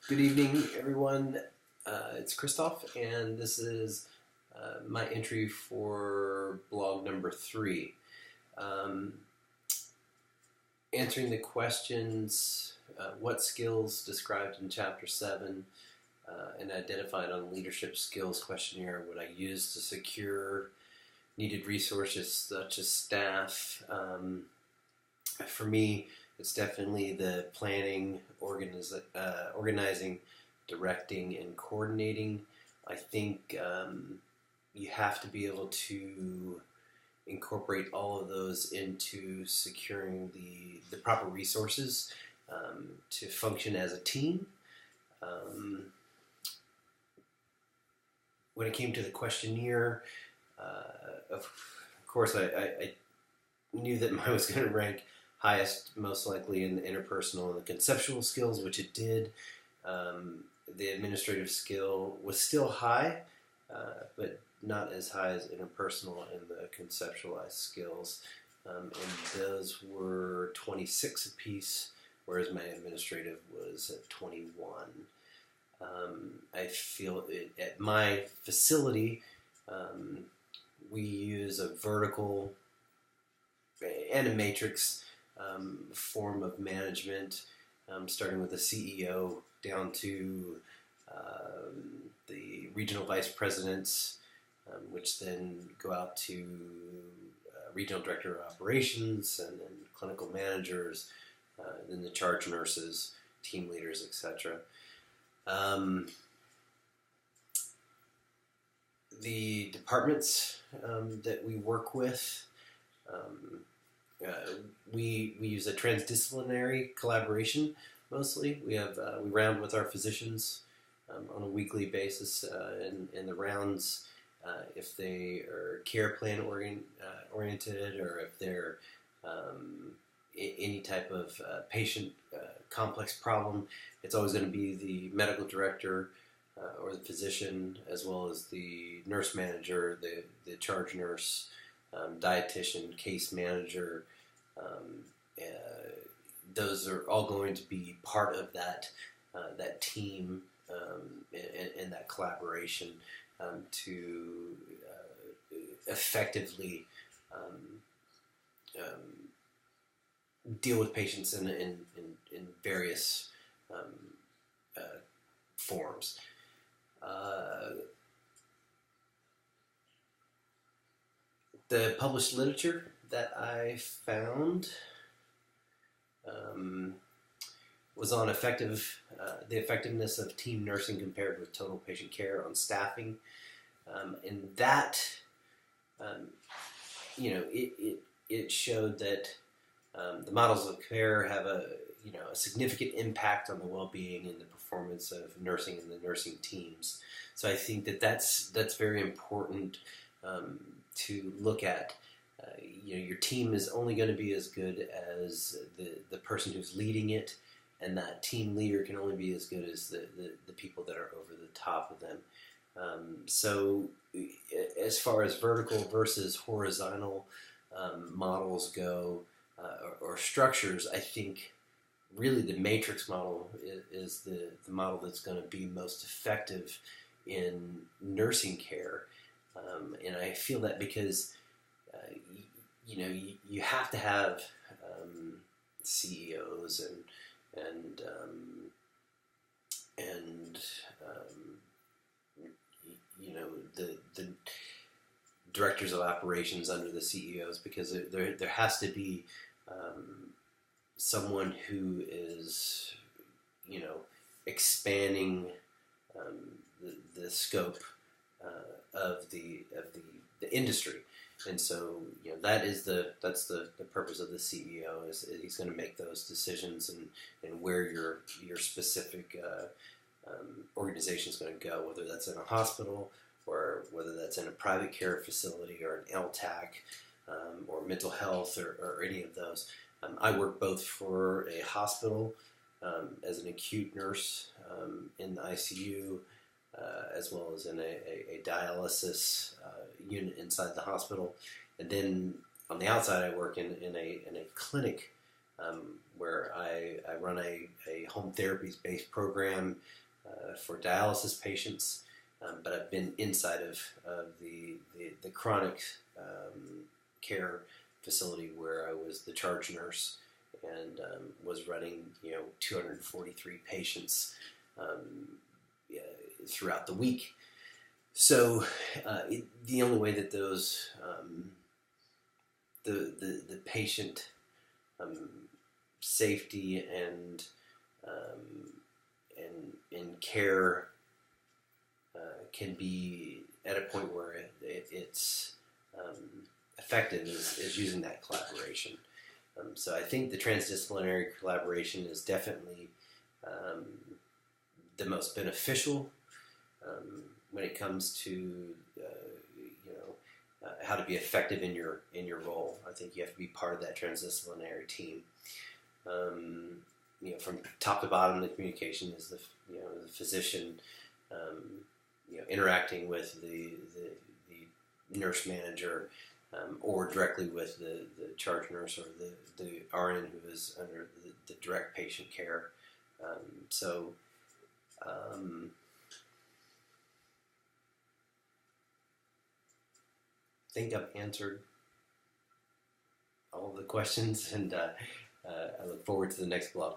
Good evening, everyone. It's Christoph, and this is my entry for blog number 3. Um, Answering the questions, what skills described in Chapter 7 and identified on the Leadership Skills Questionnaire would I use to secure needed resources such as staff. For me, it's definitely the planning, organizing, directing, and coordinating. I think you have to be able to incorporate all of those into securing the proper resources to function as a team. When it came to the questionnaire, of course, I knew that mine was going to rank highest, most likely, in the interpersonal and the conceptual skills, which it did. The administrative skill was still high, but not as high as interpersonal and the conceptualized skills. And those were 26 apiece, whereas my administrative was at 21. I feel at my facility, we use a vertical and a matrix form of management, starting with the CEO down to the regional vice presidents, which then go out to regional director of operations and then clinical managers, then the charge nurses, team leaders, etc. The departments that we work with, we use a transdisciplinary collaboration mostly. We round with our physicians on a weekly basis in the rounds. If they are care plan oriented, or if they're any type of patient complex problem, it's always going to be the medical director or the physician, as well as the nurse manager, the charge nurse, dietitian, case manager. Those are all going to be part of that team and that collaboration to effectively deal with patients in various forms. The published literature that I found was on the effectiveness of team nursing compared with total patient care on staffing, and that it showed that the models of care have a significant impact on the well-being and the performance of nursing and the nursing teams. So I think that's very important to look at. Your team is only going to be as good as the person who's leading it, and that team leader can only be as good as the people that are over the top of them. So as far as vertical versus horizontal models go, or structures, I think really the matrix model is the model that's going to be most effective in nursing care. And I feel that because you have to have CEOs and the directors of operations under the CEOs, because there has to be someone who is expanding the scope of the industry. And so, that's the purpose of the CEO is he's going to make those decisions and where your specific organization is going to go, whether that's in a hospital or whether that's in a private care facility or an LTAC or mental health or any of those. I work both for a hospital as an acute nurse in the ICU, as well as in a dialysis unit inside the hospital. And then on the outside, I work in a clinic where I run a home therapies-based program for dialysis patients, but I've been inside of the chronic care facility where I was the charge nurse and was running 243 patients yeah, throughout the week. So the only way that those the patient safety and care can be at a point where it's effective is using that collaboration. So I think the transdisciplinary collaboration is definitely the most beneficial when it comes to how to be effective in your role. I think you have to be part of that transdisciplinary team. From top to bottom, the communication is the physician, interacting with the nurse manager, or directly with the charge nurse or the RN who is under the direct patient care. I think I've answered all of the questions, and I look forward to the next blog.